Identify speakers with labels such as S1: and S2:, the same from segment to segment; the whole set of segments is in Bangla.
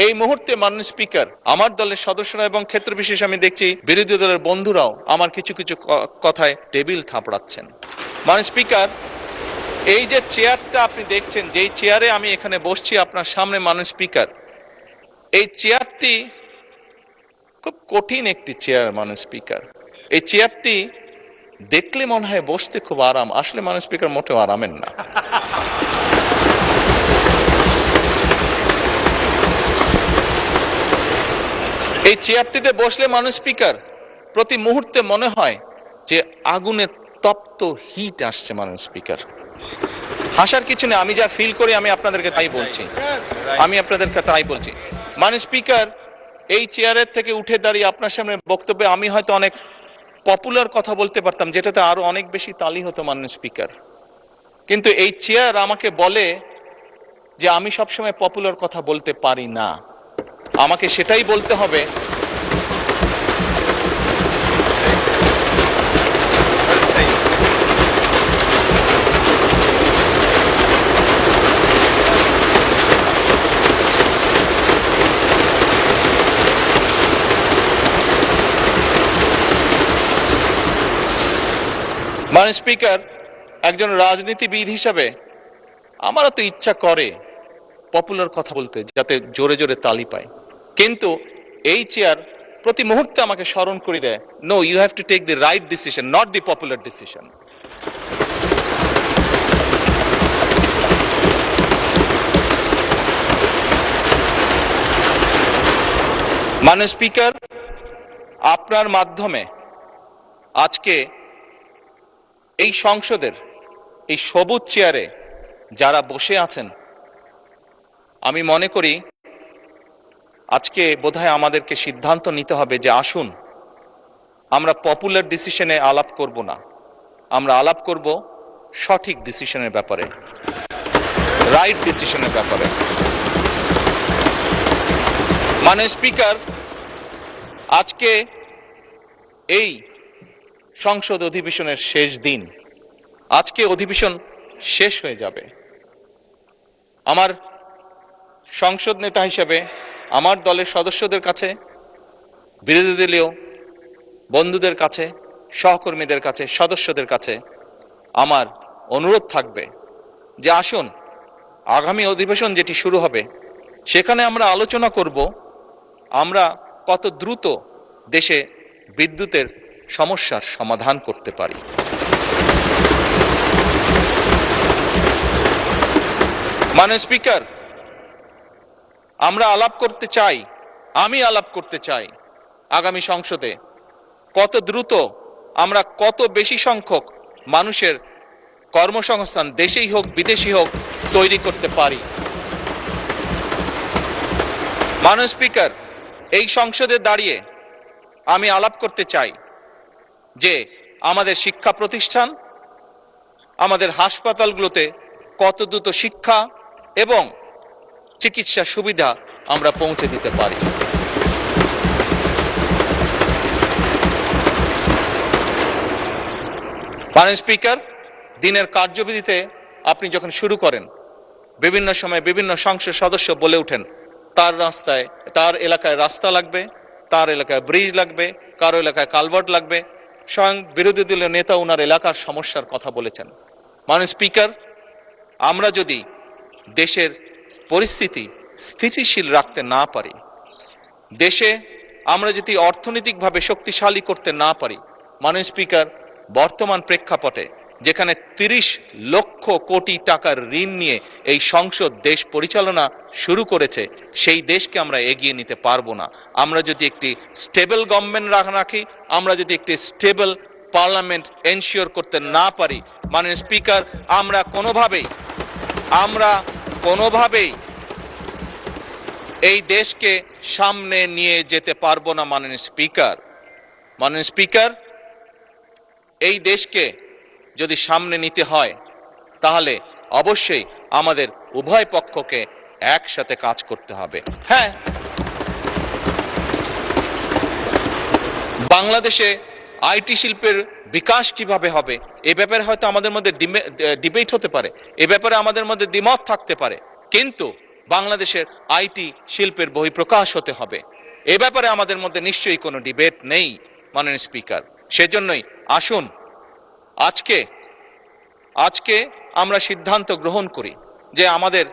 S1: এই মুহূর্তে মাননীয় স্পিকার, আমার দলের সদস্যরা এবং ক্ষেত্র বিশেষ আমি দেখছি বিরোধী দলের বন্ধুরাও আমার কিছু কিছু কথায় টেবিল থাপড়াচ্ছেন। মাননীয় স্পিকার, এই যে চেয়ারটা আপনি দেখছেন, যেই চেয়ারে আমি এখানে বসছি আপনার সামনে মাননীয় স্পিকার, এই চেয়ারটি খুব কঠিন একটি চেয়ার মাননীয় স্পিকার। এই চেয়ারটি দেখলে মনে হয় বসতে খুব আরাম, আসলে মাননীয় স্পিকার মোটেও আরামের না। এই চেয়ারটিতে বসলে মাননীয় স্পিকার প্রতি মুহূর্তে মনে হয় যে আগুনে তপ্ত হিট আসছে মাননীয় স্পিকার। হাসার কিছু নেই, আমি যা ফিল করি আমি আপনাদেরকে তাই বলছি, মাননীয় স্পিকার, এই চেয়ারের থেকে উঠে দাঁড়িয়ে আপনার সামনে বক্তব্যে আমি হয়তো অনেক পপুলার কথা বলতে পারতাম, যেটাতে আরো অনেক বেশি তালি হতো মাননীয় স্পিকার, কিন্তু এই চেয়ার আমাকে বলে যে আমি সবসময় পপুলার কথা বলতে পারি না, আমাকে সেটাই বলতে হবে। মাননীয় স্পিকার, একজন রাজনীতিবিদ হিসাবে আমারও তো ইচ্ছা করে পপুলার কথা বলতে, যাতে জোরে জোরে তালি পায়, কিন্তু এই চেয়ার প্রতি মুহূর্তে আমাকে স্মরণ করে দেয়, no, you have to take the right decision, not the popular decision. মাননীয় স্পিকার, আপনার মাধ্যমে আজকে এই সংসদের এই সবুজ চেয়ারে যারা বসে আছেন, আমি মনে করি আজকে বোধহয় আমাদেরকে সিদ্ধান্ত নিতে হবে যে আসুন আমরা পপুলার ডিসিশনে আলাপ করব না, আমরা আলাপ করব সঠিক ডিসিশনের ব্যাপারে, রাইট ডিসিশনের ব্যাপারে। মাননীয় স্পিকার, আজকে এই সংসদ অধিবেশনের শেষ দিন, আজকে অধিবেশন শেষ হয়ে যাবে। আমার সংসদ নেতা হিসেবে আমার দলের সদস্যদের কাছে, বিরোধী দলীয় বন্ধুদের কাছে, সহকর্মীদের কাছে, সদস্যদের কাছে আমার অনুরোধ থাকবে যে আসুন আগামী অধিবেশন যেটি শুরু হবে সেখানে আমরা আলোচনা করব আমরা কত দ্রুত দেশে বিদ্যুতের সমস্যার সমাধান করতে পারি। মাননীয় স্পিকার, আমরা আলাপ করতে চাই, আমি আলাপ করতে চাই আগামী সংসদে কত দ্রুত আমরা কত বেশি সংখ্যক মানুষের কর্মসংস্থান, দেশেই হোক বিদেশি হোক, তৈরি করতে পারি। মাননীয় স্পিকার, এই সংসদে দাঁড়িয়ে আমি আলাপ করতে চাই যে আমাদের শিক্ষা প্রতিষ্ঠান, আমাদের হাসপাতালগুলোতে কত দ্রুত শিক্ষা এবং চিকিৎসা সুবিধা আমরা পৌঁছে দিতে পারি। মাননীয় স্পিকার, দিনের কার্যবিধিতে আপনি যখন শুরু করেন, বিভিন্ন সময় বিভিন্ন সংসদ সদস্য বলে ওঠেন তার রাস্তায়, তার এলাকায় রাস্তা লাগবে, তার এলাকায় ব্রিজ লাগবে, কারো এলাকায় কালভার্ট লাগবে, স্বয়ং বিরোধী দলীয় নেতা ওনার এলাকার সমস্যার কথা বলেছেন। মাননীয় স্পিকার, আমরা যদি দেশের পরিস্থিতি স্থিতিশীল রাখতে না পারি, দেশে আমরা যদি অর্থনৈতিকভাবে শক্তিশালী করতে না পারি, মাননীয় স্পিকার, বর্তমান প্রেক্ষাপটে যেখানে 30 লক্ষ কোটি টাকার ঋণ নিয়ে এই সংসদ দেশ পরিচালনা শুরু করেছে, সেই দেশকে আমরা এগিয়ে নিতে পারবো না। আমরা যদি একটি স্টেবল গভর্নমেন্ট রাখি, আমরা যদি একটি স্টেবল পার্লামেন্ট এনশিওর করতে না পারি, মাননীয় স্পিকার, আমরা কোনোভাবেই এই দেশকে সামনে নিয়ে যেতে পারবো না। মাননীয় স্পিকার, এই দেশকে যদি সামনে নিতে হয় তাহলে অবশ্যই আমাদের উভয় পক্ষকে একসাথে কাজ করতে হবে। হ্যাঁ, বাংলাদেশে আইটি শিল্পের বিকাশ কিভাবে হবে এ ব্যাপারে হয়তো আমাদের মধ্যে ডিবেট হতে পারে, এ ব্যাপারে আমাদের মধ্যে দ্বিমত থাকতে পারে, কিন্তু বাংলাদেশের আইটি শিল্পের বহিঃপ্রকাশ হতে হবে। এ ব্যাপারে আমাদের মধ্যে নিশ্চয়ই কোনো ডিবেট নেই মাননীয় স্পিকার। সেজন্যই আসুন আজকে আমরা সিদ্ধান্ত গ্রহণ করি যে আমাদের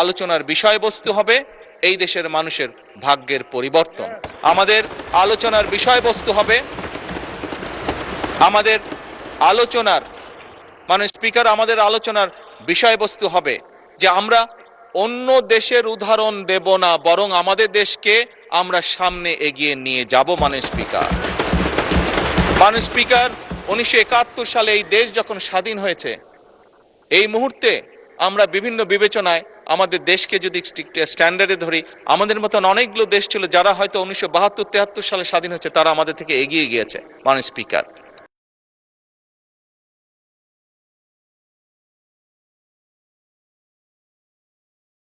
S1: আলোচনার বিষয়বস্তু হবে এই দেশের মানুষের ভাগ্যের পরিবর্তন। আমাদের আলোচনার বিষয়বস্তু হবে মাননীয় স্পিকার, আমাদের আলোচনার বিষয়বস্তু হবে যে আমরা অন্য দেশের উদাহরণ দেব না, বরং আমাদের দেশকে আমরা সামনে এগিয়ে নিয়ে যাব। মাননীয় স্পিকার 1971 সালে এই দেশ যখন স্বাধীন হয়েছে, এই মুহূর্তে আমরা বিভিন্ন বিবেচনায় আমাদের দেশকে যদি স্ট্যান্ডার্ডে ধরি, আমাদের মতন অনেকগুলো দেশ ছিল যারা হয়তো 1972-73 সালে স্বাধীন হয়েছে, তারা আমাদের থেকে এগিয়ে গিয়েছে। মাননীয় স্পিকার,